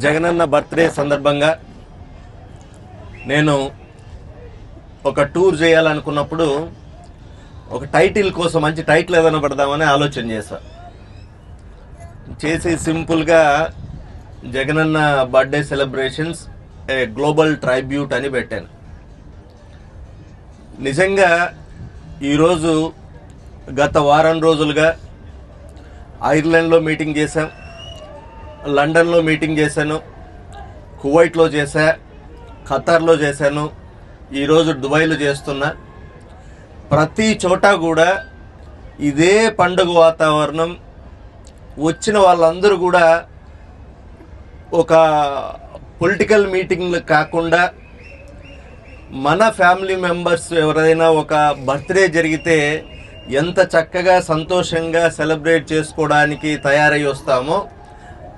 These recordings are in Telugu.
జగనన్న బర్త్డే సందర్భంగా నేను ఒక టూర్ చేయాలనుకున్నప్పుడు ఒక టైటిల్ కోసం మంచి టైటిల్ ఏదైనా పెడదామని ఆలోచన చేసి సింపుల్గా Jagananna birthday celebrations a global tribute అని పెట్టాను. నిజంగా ఈరోజు గత వారం రోజులుగా ఐర్లాండ్లో మీటింగ్ చేశాం, లండన్లో మీటింగ్ చేశాను, కువైట్లో చేశా, ఖతార్లో చేశాను, ఈరోజు దుబాయ్లో చేస్తున్నా. ప్రతి చోట కూడా ఇదే పండుగ వాతావరణం. వచ్చిన వాళ్ళందరూ కూడా ఒక పొలిటికల్ మీటింగ్లు కాకుండా మన ఫ్యామిలీ మెంబర్స్ ఎవరైనా ఒక బర్త్డే జరిగితే ఎంత చక్కగా సంతోషంగా సెలబ్రేట్ చేసుకోవడానికి తయారై వస్తామో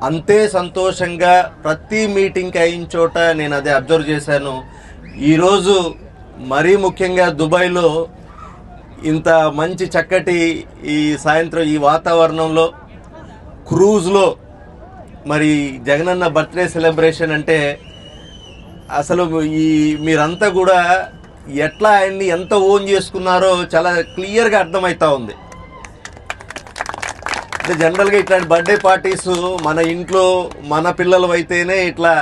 అంతే సంతోషంగా ప్రతి మీటింగ్కి అయిన చోట నేను అదే అబ్జర్వ్ చేశాను. ఈరోజు మరీ ముఖ్యంగా దుబాయ్లో ఇంత మంచి చక్కటి ఈ సాయంత్రం ఈ వాతావరణంలో క్రూజ్లో మరి జగనన్న బర్త్డే సెలబ్రేషన్ అంటే అసలు మీరంతా కూడా ఎట్లా ఆయన్ని ఎంత ఓన్ చేసుకున్నారో చాలా క్లియర్గా అర్థమవుతా ఉంది. అంటే జనరల్గా ఇట్లాంటి బర్త్డే పార్టీస్ మన ఇంట్లో మన పిల్లలు అయితేనే ఇట్లా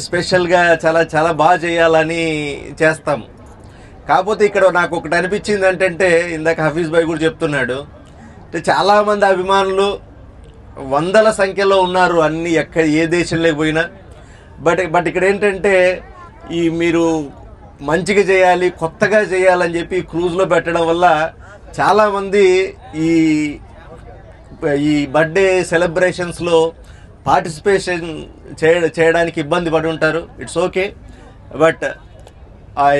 స్పెషల్గా చాలా చాలా బాగా చేయాలని చేస్తాం. కాకపోతే ఇక్కడ నాకు ఒకటి అనిపించింది ఏంటంటే, ఇందాక హఫీజ్ భాయ్ కూడా చెప్తున్నాడు, అంటే చాలామంది అభిమానులు వందల సంఖ్యలో ఉన్నారు అన్ని ఏ దేశంలోకి పోయినా. బట్ ఇక్కడ ఏంటంటే ఈ మీరు మంచిగా చేయాలి, కొత్తగా చేయాలని చెప్పి క్రూజ్లో పెట్టడం వల్ల చాలామంది ఈ బర్త్డే సెలబ్రేషన్స్లో పార్టిసిపేషన్ చేయడానికి ఇబ్బంది పడి ఉంటారు. It's okay, but I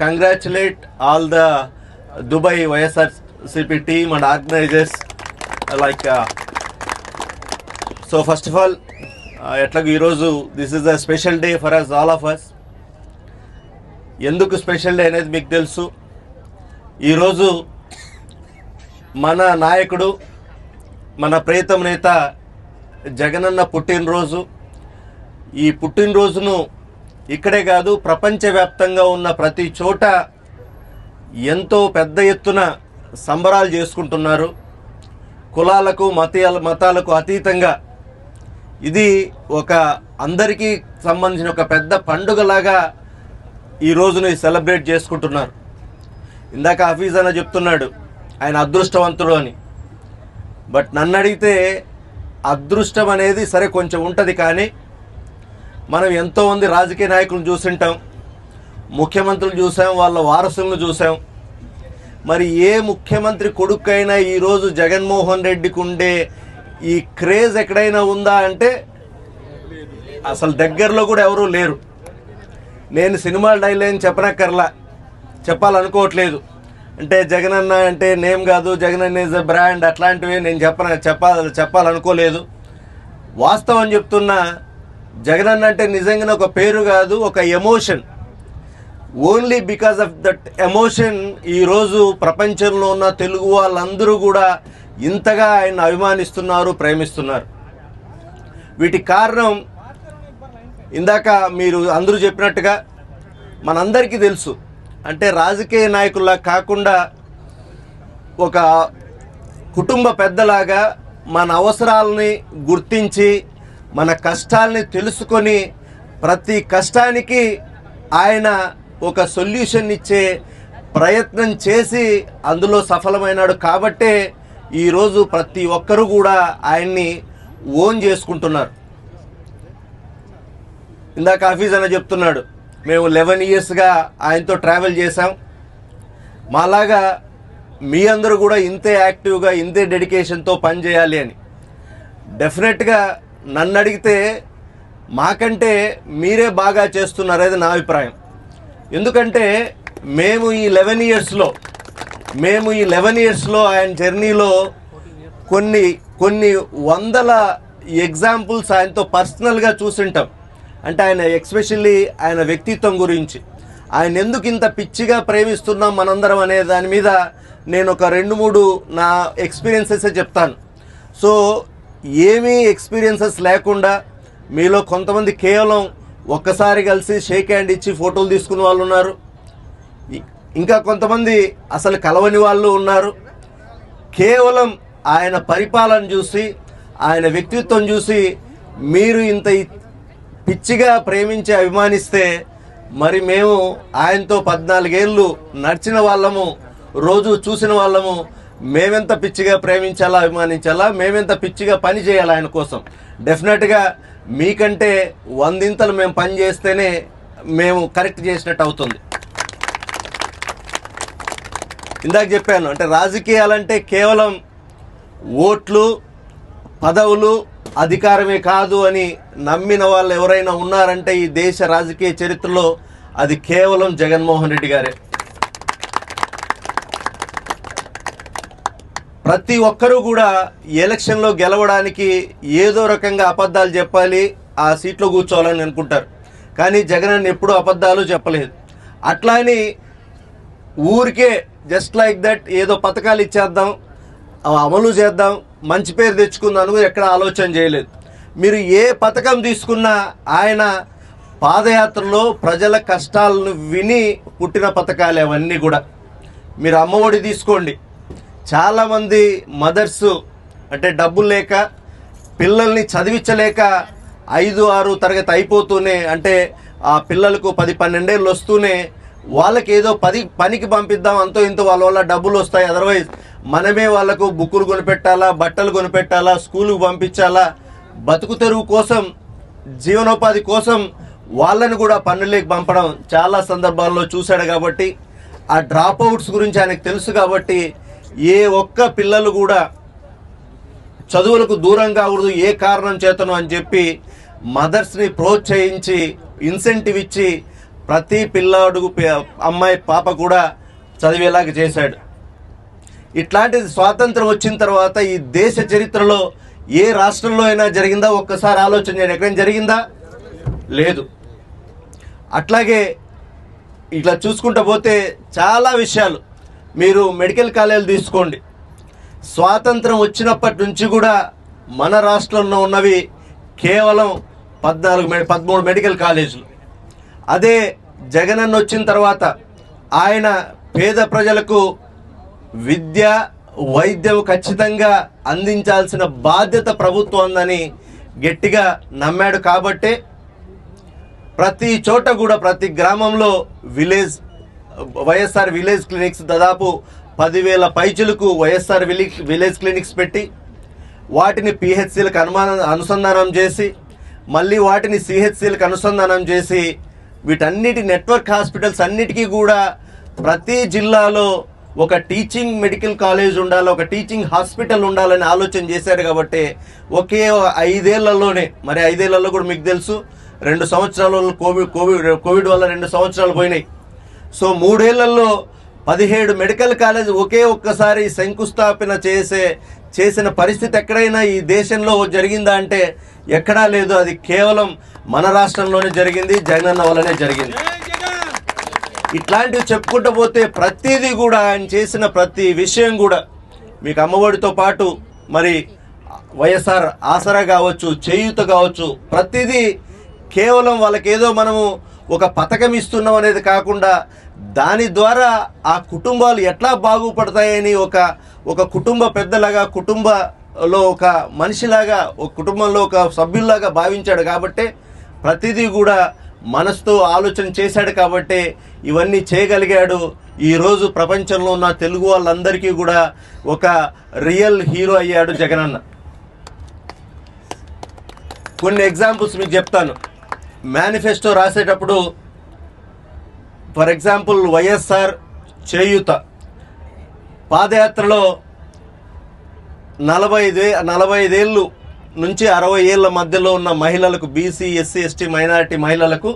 congratulate all the Dubai YSRCP team and organizers. Like so first of all ఎట్లాగో ఈరోజు this is a special day for us all of us. ఎందుకు స్పెషల్ డే అనేది మీకు తెలుసు. ఈరోజు మన నాయకుడు, మన ప్రియతమ నేత జగనన్న పుట్టినరోజు. ఈ పుట్టినరోజును ఇక్కడే కాదు ప్రపంచవ్యాప్తంగా ఉన్న ప్రతి చోట ఎంతో పెద్ద ఎత్తున సంబరాలు చేసుకుంటున్నారు. కులాలకు మతాలకు అతీతంగా ఇది ఒక అందరికీ సంబంధించిన ఒక పెద్ద పండుగలాగా ఈ రోజుని సెలబ్రేట్ చేసుకుంటున్నారు. ఇందాక హఫీజ్ అన్న చెప్తున్నాడు ఆయన అదృష్టవంతుడు అని. బట్ నన్ను అడిగితే అదృష్టం అనేది సరే కొంచెం ఉంటుంది, కానీ మనం ఎంతోమంది రాజకీయ నాయకులను చూసింటాం, ముఖ్యమంత్రులు చూసాం, వాళ్ళ వారసులను చూసాం. మరి ఏ ముఖ్యమంత్రి కొడుకైనా ఈరోజు జగన్మోహన్ రెడ్డికి ఉండే ఈ క్రేజ్ ఎక్కడైనా ఉందా అంటే అసలు దగ్గరలో కూడా ఎవరూ లేరు. నేను సినిమా డైలాగ్ చెప్పాలనుకోవట్లేదు. అంటే జగనన్న అంటే నేమ్ కాదు, జగనన్న ఈజ్ ఎ బ్రాండ్, అట్లాంటివి నేను చెప్పాలనుకోలేదు. వాస్తవం చెప్తున్నా, జగనన్న అంటే నిజంగానే ఒక పేరు కాదు, ఒక emotion. Only because of that emotion ఈరోజు ప్రపంచంలో ఉన్న తెలుగు వాళ్ళందరూ కూడా ఇంతగా ఆయన అభిమానిస్తున్నారు, ప్రేమిస్తున్నారు. వీటికి కారణం ఇందాక మీరు అందరూ చెప్పినట్టుగా మనందరికీ తెలుసు. అంటే రాజకీయ నాయకుల్లా కాకుండా ఒక కుటుంబ పెద్దలాగా మన అవసరాలని గుర్తించి మన కష్టాలని తెలుసుకొని ప్రతి కష్టానికి ఆయన ఒక సొల్యూషన్ ఇచ్చే ప్రయత్నం చేసి అందులో సఫలమైనాడు. కాబట్టే ఈరోజు ప్రతి ఒక్కరూ కూడా ఆయన్ని ఓన్ చేసుకుంటున్నారు. ఇందాక హఫీజ్ అన్న చెప్తున్నాడు, మేము 11 ఇయర్స్గా ఆయనతో ట్రావెల్ చేశాం. మాలాగా మీ అందరూ కూడా ఇంతే యాక్టివ్గా ఇంతే డెడికేషన్తో పనిచేయాలి అని. డెఫినెట్గా నన్ను అడిగితే మాకంటే మీరే బాగా చేస్తున్నారనేది నా అభిప్రాయం. ఎందుకంటే మేము ఈ 11 ఇయర్స్లో ఆయన జర్నీలో కొన్ని వందల ఎగ్జాంపుల్స్ ఆయనతో పర్సనల్గా చూసింటాం. అంటే ఆయన ఎక్స్పెషల్లీ ఆయన వ్యక్తిత్వం గురించి, ఆయన ఎందుకు ఇంత పిచ్చిగా ప్రేమిస్తున్నాం మనందరం అనే దాని మీద నేను ఒక 2-3 నా ఎక్స్పీరియన్సెస్ చెప్తాను. సో ఏమీ ఎక్స్పీరియన్సెస్ లేకుండా మీలో కొంతమంది కేవలం ఒక్కసారి కలిసి షేక్ హ్యాండ్ ఇచ్చి ఫోటోలు తీసుకున్న వాళ్ళు ఉన్నారు. ఇంకా కొంతమంది అసలు కలవని వాళ్ళు ఉన్నారు. కేవలం ఆయన పరిపాలన చూసి, ఆయన వ్యక్తిత్వం చూసి మీరు ఇంత పిచ్చిగా ప్రేమించి అభిమానిస్తే, మరి మేము ఆయనతో 14 ఏళ్ళు నడిచిన వాళ్ళము, రోజు చూసిన వాళ్ళము, మేమెంత పిచ్చిగా ప్రేమించాలా, అభిమానించాలా, మేమెంత పిచ్చిగా పని చేయాలి ఆయన కోసం. డెఫినెట్గా మీకంటే 100 మేము పని చేస్తేనే మేము కరెక్ట్ చేసినట్టు అవుతుంది. ఇందాక చెప్పాను, అంటే రాజకీయాలంటే కేవలం ఓట్లు, పదవులు, అధికారమే కాదు అని నమ్మిన వాళ్ళు ఎవరైనా ఉన్నారంటే ఈ దేశ రాజకీయ చరిత్రలో అది కేవలం జగన్మోహన్ రెడ్డి గారే. ప్రతి ఒక్కరూ కూడా ఎలక్షన్లో గెలవడానికి ఏదో రకంగా అబద్ధాలు చెప్పాలి, ఆ సీట్లో కూర్చోవాలని అనుకుంటారు. కానీ జగన్ అన్న ఎప్పుడూ అబద్ధాలు చెప్పలేదు. అట్లా అని ఊరికే జస్ట్ లైక్ దట్ ఏదో పథకాలు ఇచ్చేద్దాం, అమలు చేద్దాం, మంచి పేరు తెచ్చుకుందాను ఎక్కడ ఆలోచన చేయలేదు. మీరు ఏ పథకం తీసుకున్నా ఆయన పాదయాత్రలో ప్రజల కష్టాలను విని పుట్టిన పథకాలు అవన్నీ కూడా. మీరు అమ్మఒడి తీసుకోండి, చాలామంది మదర్సు అంటే డబ్బులు లేక పిల్లల్ని చదివించలేక 5-6 తరగతి అయిపోతూనే, అంటే ఆ పిల్లలకు 10-12 ఏళ్ళు వస్తూనే వాళ్ళకి ఏదో పనికి పంపిద్దాం, అంతో ఇంతో వాళ్ళ వల్ల డబ్బులు వస్తాయి, అదర్వైజ్ మనమే వాళ్ళకు బుక్కులు కొనిపెట్టాలా, బట్టలు కొనిపెట్టాలా, స్కూలుకు పంపించాలా, బతుకు తెరువు కోసం, జీవనోపాధి కోసం వాళ్ళని కూడా పన్నులేకి పంపడం చాలా సందర్భాల్లో చూశాడు. కాబట్టి ఆ డ్రాప్ అవుట్స్ గురించి ఆయనకు తెలుసు. కాబట్టి ఏ ఒక్క పిల్లలు కూడా చదువులకు దూరం కాకూడదు ఏ కారణం చేతను అని చెప్పి మదర్స్ని ప్రోత్సహించి ఇన్సెంటివ్ ఇచ్చి ప్రతి పిల్లాడు, అమ్మాయి, పాప కూడా చదివేలాగా చేశాడు. ఇట్లాంటిది స్వాతంత్రం వచ్చిన తర్వాత ఈ దేశ చరిత్రలో ఏ రాష్ట్రంలో అయినా జరిగిందా? ఒక్కసారి ఆలోచన చేయండి, ఎక్కడైనా జరిగిందా? లేదు. అట్లాగే ఇట్లా చూసుకుంటూ పోతే చాలా విషయాలు, మీరు మెడికల్ కాలేజీలు తీసుకోండి, స్వాతంత్రం వచ్చినప్పటి నుంచి కూడా మన రాష్ట్రంలో ఉన్నవి కేవలం 13 మెడికల్ కాలేజీలు. అదే జగనన్న వచ్చిన తర్వాత ఆయన పేద ప్రజలకు విద్య, వైద్యం ఖచ్చితంగా అందించాల్సిన బాధ్యత ప్రభుత్వం ఉందని గట్టిగా నమ్మాడు. కాబట్టే ప్రతి చోట కూడా, ప్రతి గ్రామంలో వైఎస్ఆర్ విలేజ్ క్లినిక్స్ దాదాపు 10,000 పైచులకు వైఎస్ఆర్ విలేజ్ క్లినిక్స్ పెట్టి వాటిని పిహెచ్సిలకు అనుసంధానం చేసి, మళ్ళీ వాటిని సిహెచ్సిలకు అనుసంధానం చేసి, వీటన్నిటి నెట్వర్క్ హాస్పిటల్స్ అన్నిటికీ కూడా ప్రతి జిల్లాలో ఒక టీచింగ్ మెడికల్ కాలేజ్ ఉండాలి, ఒక టీచింగ్ హాస్పిటల్ ఉండాలని ఆలోచన చేశారు. కాబట్టి ఒకే 5 ఏళ్లలోనే, మరి 5 ఏళ్లలో కూడా మీకు తెలుసు 2 సంవత్సరాలు కోవిడ్ వల్ల 2 సంవత్సరాలు పోయినాయి. సో 3 ఏళ్లలో 17 మెడికల్ కాలేజ్ ఒకే ఒక్కసారి శంకుస్థాపన చేసిన పరిస్థితి ఎక్కడైనా ఈ దేశంలో జరిగిందా అంటే ఎక్కడా లేదు. అది కేవలం మన రాష్ట్రంలోనే జరిగింది, జగనన్న వల్లనే జరిగింది. ఇట్లాంటివి చెప్పుకుంటూ పోతే ప్రతిదీ కూడా ఆయన చేసిన ప్రతి విషయం కూడా, మీకు అమ్మఒడితో పాటు మరి వైఎస్ఆర్ ఆసరా కావచ్చు, చేయూత కావచ్చు, ప్రతిదీ కేవలం వాళ్ళకేదో మనము ఒక పథకం ఇస్తున్నాం అనేది కాకుండా దాని ద్వారా ఆ కుటుంబాలు ఎట్లా బాగుపడతాయని ఒక కుటుంబ పెద్దలాగా, కుటుంబంలో ఒక మనిషిలాగా, ఒక కుటుంబంలో ఒక సభ్యుల్లాగా భావించాడు. కాబట్టి ప్రతిదీ కూడా మనసుతో ఆలోచన చేశాడు. కాబట్టి ఇవన్నీ చేయగలిగాడు. ఈరోజు ప్రపంచంలో ఉన్న తెలుగు వాళ్ళందరికీ కూడా ఒక రియల్ హీరో అయ్యాడు జగనన్న. కొన్ని ఎగ్జాంపుల్స్ మీకు చెప్తాను. మేనిఫెస్టో రాసేటప్పుడు ఫర్ ఎగ్జాంపుల్ వైఎస్ఆర్ చేయూత పాదయాత్రలో 45 ఏళ్ళు నుంచి 60 ఏళ్ళ మధ్యలో ఉన్న మహిళలకు, బీసీ, ఎస్సీ, ఎస్టీ, మైనారిటీ మహిళలకు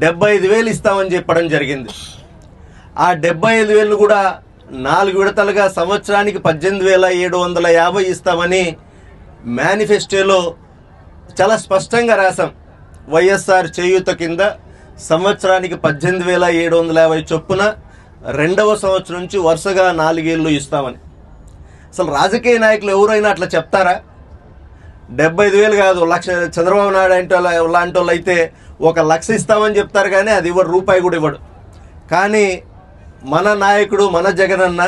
75,000 ఇస్తామని చెప్పడం జరిగింది. ఆ 75,000 కూడా 4 విడతలుగా సంవత్సరానికి 18,750 ఇస్తామని మేనిఫెస్టోలో చాలా స్పష్టంగా రాశాం. వైఎస్ఆర్ చేయూత కింద సంవత్సరానికి 18,750 చొప్పున 2వ సంవత్సరం నుంచి వరుసగా 4 ఏళ్ళు ఇస్తామని. అసలు రాజకీయ నాయకులు ఎవరైనా అట్లా చెప్తారా? 75,000 కాదు, లక్ష. చంద్రబాబు నాయుడు అంటే లాంటి వాళ్ళు అయితే 1,00,000 ఇస్తామని చెప్తారు, కానీ అది ఇవ్వడు, రూపాయి కూడా ఇవ్వడు. కానీ మన నాయకుడు, మన జగనన్న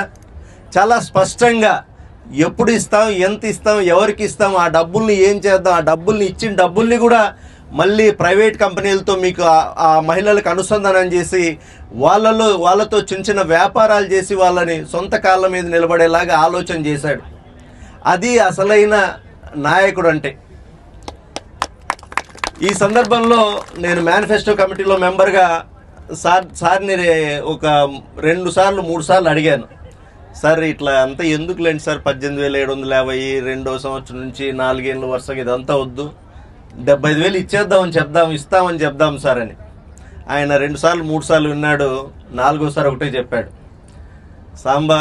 చాలా స్పష్టంగా ఎప్పుడు ఇస్తాం, ఎంత ఇస్తాం, ఎవరికి ఇస్తాం, ఆ డబ్బుల్ని ఏం చేద్దాం, ఆ డబ్బుల్ని ఇచ్చిన డబ్బుల్ని కూడా మళ్ళీ ప్రైవేట్ కంపెనీలతో మీకు ఆ మహిళలకు అనుసంధానం చేసి వాళ్ళతో చిన్న చిన్న వ్యాపారాలు చేసి వాళ్ళని సొంత కాళ్ళ మీద నిలబడేలాగా ఆలోచన చేశాడు. అది అసలైన నాయకుడు అంటే. ఈ సందర్భంలో నేను మేనిఫెస్టో కమిటీలో మెంబర్గా సార్ని ఒక 2 సార్లు 3 సార్లు అడిగాను. సార్ ఇట్లా అంతా ఎందుకు లేండి సార్, 18,750 2వ సంవత్సరం నుంచి 4 ఏళ్ళు వరుసగా ఇదంతా వద్దు, 75,000 ఇస్తామని చెప్దాం సార్ అని. ఆయన 2 సార్లు 3 సార్లు విన్నాడు. 4వసారి ఒకటే చెప్పాడు, సాంబా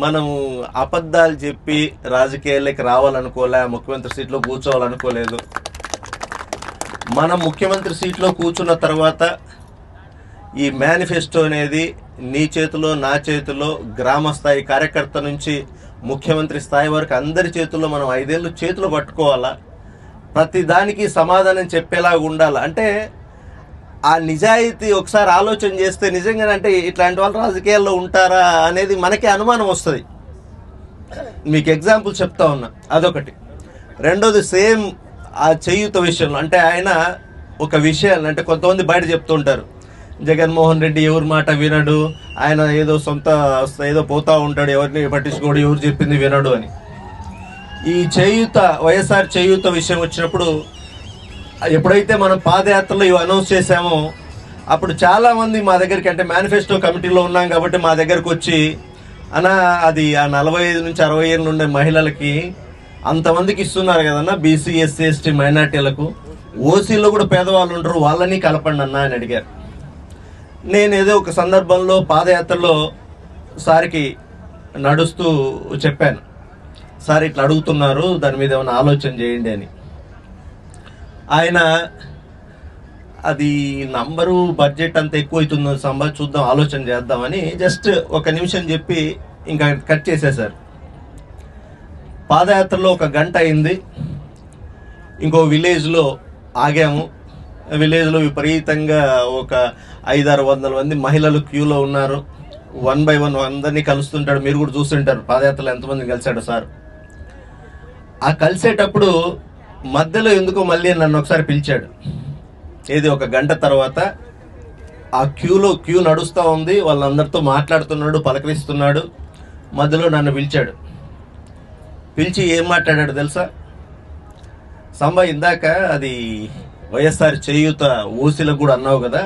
మనం అబద్ధాలు చెప్పి రాజకీయాల్లోకి రావాలనుకోలే, ముఖ్యమంత్రి సీట్లో కూర్చోవాలనుకోలేదు. మనం ముఖ్యమంత్రి సీట్లో కూర్చున్న తర్వాత ఈ మేనిఫెస్టో అనేది నీ చేతిలో, నా చేతిలో, గ్రామ స్థాయి కార్యకర్త నుంచి ముఖ్యమంత్రి స్థాయి వరకు అందరి చేతుల్లో మనం 5 ఏళ్ళు చేతులు పట్టుకోవాలా, ప్రతి దానికి సమాధానం చెప్పేలాగా ఉండాలి. అంటే ఆ నిజాయితీ ఒకసారి ఆలోచన చేస్తే నిజంగానే అంటే ఇట్లాంటి వాళ్ళు రాజకీయాల్లో ఉంటారా అనేది మనకే అనుమానం వస్తుంది. మీకు ఎగ్జాంపుల్ చెప్తా ఉన్నా, అదొకటి. రెండోది సేమ్ ఆ చేయూత విషయంలో, అంటే ఆయన ఒక విషయాన్ని, అంటే కొంతమంది బయట చెప్తుంటారు జగన్మోహన్ రెడ్డి ఎవరి మాట వినడు, ఆయన ఏదో పోతా ఉంటాడు, ఎవరిని పట్టించుకోడు, ఎవరు చెప్పింది వినడు అని. ఈ చేయూత, వైఎస్ఆర్ చేయూత విషయం వచ్చినప్పుడు ఎప్పుడైతే మనం పాదయాత్రలో ఇవి అనౌన్స్ చేశామో అప్పుడు చాలామంది మా దగ్గరికి, అంటే మేనిఫెస్టో కమిటీలో ఉన్నాం కాబట్టి మా దగ్గరకు వచ్చి, అన్న అది ఆ 45 నుంచి 60 ఏళ్ళు ఉండే మహిళలకి అంతమందికి ఇస్తున్నారు కదన్నా, బీసీ ఎస్సీ ఎస్టీ మైనార్టీలకు, ఓసీలో కూడా పేదవాళ్ళు ఉంటారు, వాళ్ళని కలపండి అన్న అని అడిగారు. నేను ఏదో ఒక సందర్భంలో పాదయాత్రలో సార్కి నడుస్తూ చెప్పాను, సార్ ఇట్లా అడుగుతున్నారు, దాని మీద ఏమైనా ఆలోచన చేయండి అని. ఆయన అది నంబరు బడ్జెట్ అంత ఎక్కువ అవుతుందో చూద్దాం, ఆలోచన చేద్దామని జస్ట్ 1 నిమిషం చెప్పి ఇంకా కట్ చేసేశారు. పాదయాత్రలో 1 గంట అయింది. ఇంకో విలేజ్లో ఆగాము. విలేజ్లో విపరీతంగా ఒక 500-600 మంది మహిళలు క్యూలో ఉన్నారు. 1 by 1 అందరినీ కలుస్తుంటాడు. మీరు కూడా చూస్తుంటారు పాదయాత్రలో ఎంతమందిని కలిశాడు సార్. ఆ కలిసేటప్పుడు మధ్యలో ఎందుకో మళ్ళీ నన్ను ఒకసారి పిలిచాడు. ఏది 1 గంట తర్వాత ఆ క్యూ నడుస్తూ ఉంది, వాళ్ళందరితో మాట్లాడుతున్నాడు, పలకరిస్తున్నాడు. మధ్యలో నన్ను పిలిచాడు. పిలిచి ఏం మాట్లాడాడు తెలుసా? సంబా, ఇందాక అది వైఎస్ఆర్ చేయూత ఓసీలకు కూడా అన్నావు కదా,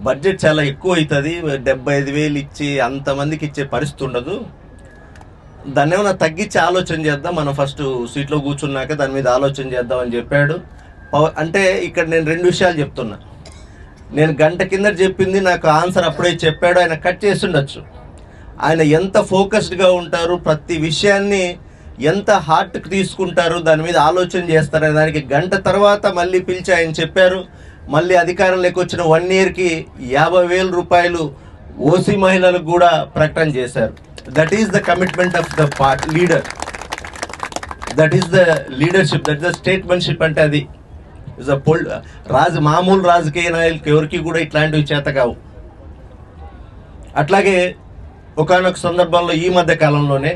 బడ్జెట్ చాలా ఎక్కువ అవుతుంది, 75,000 ఇచ్చి అంతమందికి ఇచ్చే పరిస్థితి ఉండదు, దాన్ని ఏమైనా తగ్గించి ఆలోచన చేద్దాం, మనం ఫస్ట్ సీట్లో కూర్చున్నాక దాని మీద ఆలోచన చేద్దాం అని చెప్పాడు. అంటే ఇక్కడ నేను 2 విషయాలు చెప్తున్నా. నేను గంట కింద చెప్పింది నాకు ఆన్సర్ అప్పుడే చెప్పాడు. ఆయన కట్ చేసి ఉండొచ్చు. ఆయన ఎంత ఫోకస్డ్గా ఉంటారు, ప్రతి విషయాన్ని ఎంత హార్ట్కి తీసుకుంటారు, దాని మీద ఆలోచన చేస్తారు అనే దానికి గంట తర్వాత మళ్ళీ పిలిచి ఆయన చెప్పారు. మళ్ళీ అధికారంలోకి వచ్చిన 1 yearకి 50,000 రూపాయలు ఓసీ మహిళలకు కూడా ప్రకటన చేశారు. That is the commitment of the leader, that is the leadership, that is the statementship. అంటే అది ఇస్ అ మామూలు రాజకీయ నాయకులకి ఎవరికి కూడా ఇట్లాంటివి చేత కావు. అట్లాగే ఒకానొక సందర్భంలో ఈ మధ్య కాలంలోనే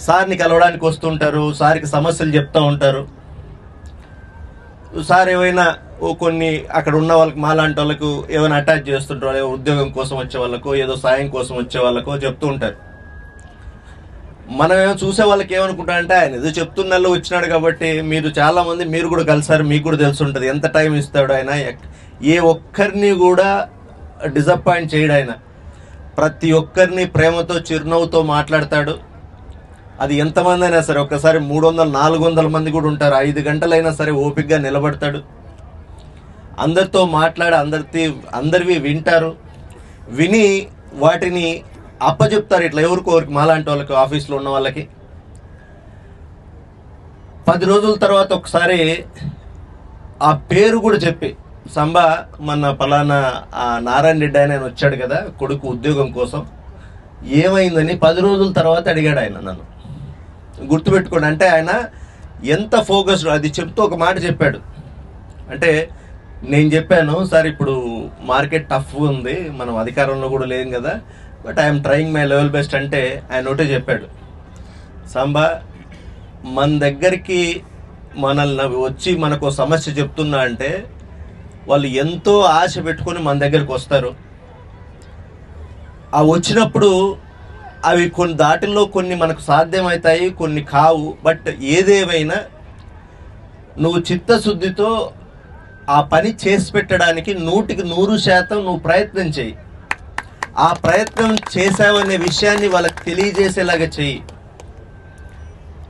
సార్ని కలవడానికి వస్తుంటారు, సార్కి సమస్యలు చెప్తూ ఉంటారు. సార్ ఏమైనా కొన్ని అక్కడ ఉన్న వాళ్ళకి, మాలాంటి వాళ్ళకు ఏమైనా అటాచ్ చేస్తుంటారు, ఉద్యోగం కోసం వచ్చే వాళ్ళకో ఏదో సాయం కోసం వచ్చే వాళ్ళకో చెప్తూ ఉంటారు. మనమేమో చూసే వాళ్ళకి ఏమనుకుంటారంటే ఆయన ఏదో చెప్తున్నలో వచ్చినాడు కాబట్టి, మీరు చాలామంది మీరు కూడా కలిసారు, మీకు కూడా తెలిసి ఉంటుంది ఎంత టైం ఇస్తాడు ఆయన, ఏ ఒక్కరిని కూడా డిసప్పాయింట్ చేయడు ఆయన. ప్రతి ఒక్కరిని ప్రేమతో చిరునవ్వుతో మాట్లాడతాడు. అది ఎంతమంది అయినా సరే, ఒక్కసారి 300-400 మంది కూడా ఉంటారు, 5 గంటలైనా సరే ఓపికగా నిలబడతాడు. అందరితో మాట్లాడి అందరివి వింటారు. విని వాటిని అప్పచెప్తారు ఇట్లా ఎవరికోరికి, మాలాంటి వాళ్ళకి, ఆఫీస్లో ఉన్న వాళ్ళకి. 10 రోజుల తర్వాత ఒకసారి ఆ పేరు కూడా చెప్పి, సంబా మన పలానా నారాయణ రెడ్డి ఆయన వచ్చాడు కదా కొడుకు ఉద్యోగం కోసం, ఏమైందని 10 రోజుల తర్వాత అడిగాడు ఆయన నన్ను. గుర్తుపెట్టుకోండి, అంటే ఆయన ఎంత ఫోకస్డ్, అది చెప్తూ ఒక మాట చెప్పాడు. అంటే నేను చెప్పాను, సార్ ఇప్పుడు మార్కెట్ టఫ్ ఉంది, మనం అధికారంలో కూడా లేం కదా, but I'm trying my level best అంటే ఆయన ఒకటే చెప్పాడు, సాంబా మన దగ్గరికి మనల్ని వచ్చి మనకు సమస్య చెప్తున్నా అంటే వాళ్ళు ఎంతో ఆశ పెట్టుకొని మన దగ్గరికి వస్తారు. ఆ వచ్చినప్పుడు అవి కొన్ని దాటిల్లో కొన్ని మనకు సాధ్యమవుతాయి, కొన్ని కావు. బట్ ఏదేమైనా నువ్వు చిత్తశుద్ధితో ఆ పని చేసి పెట్టడానికి 100% నువ్వు ప్రయత్నం చేయి. ఆ ప్రయత్నం చేసావనే విషయాన్ని వాళ్ళకి తెలియజేసేలాగా చెయ్యి.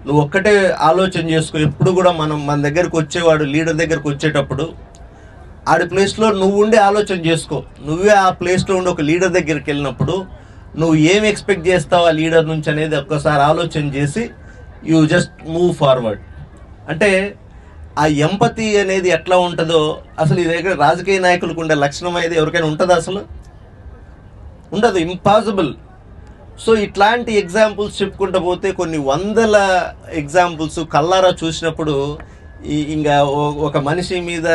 నువ్వు ఒక్కటే ఆలోచన చేసుకో. ఎప్పుడు కూడా మన దగ్గరకు వచ్చేవాడు, లీడర్ దగ్గరకు వచ్చేటప్పుడు ఆడి ప్లేస్లో నువ్వు ఉండే ఆలోచన చేసుకో. నువ్వే ఆ ప్లేస్లో ఉండి ఒక లీడర్ దగ్గరికి వెళ్ళినప్పుడు నువ్వు ఏం ఎక్స్పెక్ట్ చేస్తావు ఆ లీడర్ నుంచి అనేది ఒక్కసారి ఆలోచన చేసి యూ జస్ట్ మూవ్ ఫార్వర్డ్. అంటే ఆ ఎంపతి అనేది ఎట్లా ఉంటుందో అసలు ఈ దగ్గర రాజకీయ నాయకులకు ఉండే లక్షణం అనేది ఎవరికైనా ఉంటుందా? అసలు ఉండదు, ఇంపాసిబుల్. సో ఇట్లాంటి ఎగ్జాంపుల్స్ చెప్పుకుంటూ పోతే కొన్ని వందల ఎగ్జాంపుల్స్ కల్లారా చూసినప్పుడు ఇంకా ఒక మనిషి మీద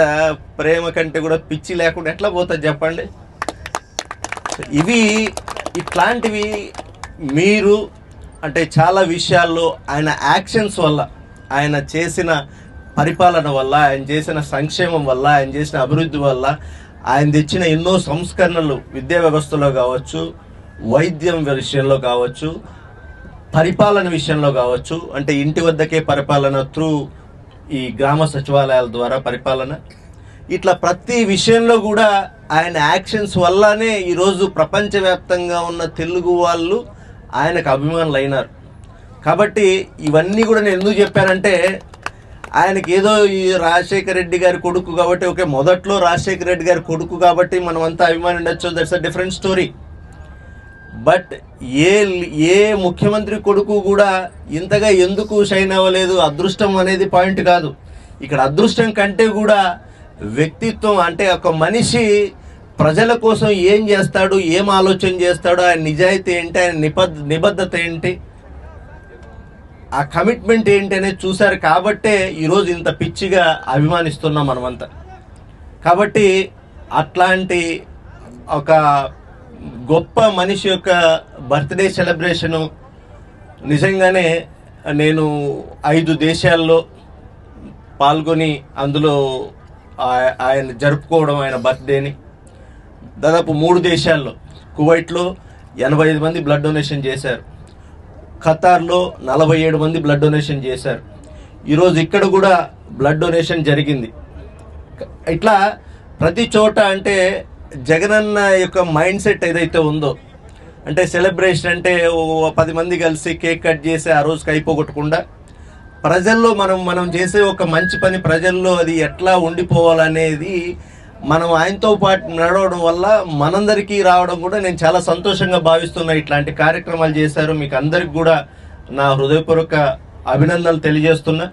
ప్రేమ కంటే కూడా పిచ్చి లేకుండా ఎట్లా పోతుంది చెప్పండి. ఇట్లాంటివి మీరు అంటే చాలా విషయాల్లో ఆయన యాక్షన్స్ వల్ల, ఆయన చేసిన పరిపాలన వల్ల, ఆయన చేసిన సంక్షేమం వల్ల, ఆయన చేసిన అభివృద్ధి వల్ల, ఆయన తెచ్చిన ఎన్నో సంస్కరణలు విద్యా వ్యవస్థలో కావచ్చు, వైద్యం విషయంలో కావచ్చు, పరిపాలన విషయంలో కావచ్చు, అంటే ఇంటి వద్దకే పరిపాలన త్రూ ఈ గ్రామ సచివాలయాల ద్వారా పరిపాలన, ఇట్లా ప్రతి విషయంలో కూడా ఆయన యాక్షన్స్ వల్లనే ఈరోజు ప్రపంచవ్యాప్తంగా ఉన్న తెలుగు వాళ్ళు ఆయనకు అభిమానులు అయినారు. కాబట్టి ఇవన్నీ కూడా నేను ఎందుకు చెప్పానంటే, ఆయనకి ఏదో ఈ రాజశేఖర రెడ్డి గారి కొడుకు కాబట్టి, ఓకే మొదట్లో రాజశేఖర రెడ్డి గారి కొడుకు కాబట్టి మనం అంతా అభిమానం ఉండొచ్చు, that's a different story. But ఏ ముఖ్యమంత్రి కొడుకు కూడా ఇంతగా ఎందుకు షైన్ అవ్వలేదు, అదృష్టం అనేది పాయింట్ కాదు ఇక్కడ. అదృష్టం కంటే కూడా వ్యక్తిత్వం, అంటే ఒక మనిషి ప్రజల కోసం ఏం చేస్తాడు, ఏం ఆలోచన చేస్తాడు, ఆయన నిజాయితీ ఏంటి, ఆయన నిబద్ధత ఏంటి, ఆ కమిట్మెంట్ ఏంటి అనేది చూశారు కాబట్టే ఈరోజు ఇంత పిచ్చిగా అభిమానిస్తున్నాం మనమంతా. కాబట్టి అట్లాంటి ఒక గొప్ప మనిషి యొక్క బర్త్డే సెలబ్రేషను నిజంగానే నేను 5 దేశాల్లో పాల్గొని అందులో ఆయన జరుపుకోవడం, ఆయన బర్త్డేని దాదాపు 3 దేశాల్లో, కువైట్లో 85 మంది బ్లడ్ డొనేషన్ చేశారు, ఖతార్లో 47 మంది బ్లడ్ డొనేషన్ చేశారు, ఈరోజు ఇక్కడ కూడా బ్లడ్ డొనేషన్ జరిగింది. ఇట్లా ప్రతి చోట అంటే జగనన్న యొక్క మైండ్ సెట్ ఏదైతే ఉందో, అంటే సెలబ్రేషన్ అంటే 10 మంది కలిసి కేక్ కట్ చేసి ఆ రోజుకి అయిపోగొట్టకుండా ప్రజల్లో మనం చేసే ఒక మంచి పని ప్రజల్లో అది ఎట్లా ఉండిపోవాలనేది మనం ఆయనతో పాటు నడవడం వల్ల మనందరికీ రావడం కూడా నేను చాలా సంతోషంగా భావిస్తున్నా. ఇట్లాంటి కార్యక్రమాలు చేశారు, మీకు అందరికి కూడా నా హృదయపూర్వక అభినందనలు తెలియజేస్తున్నా.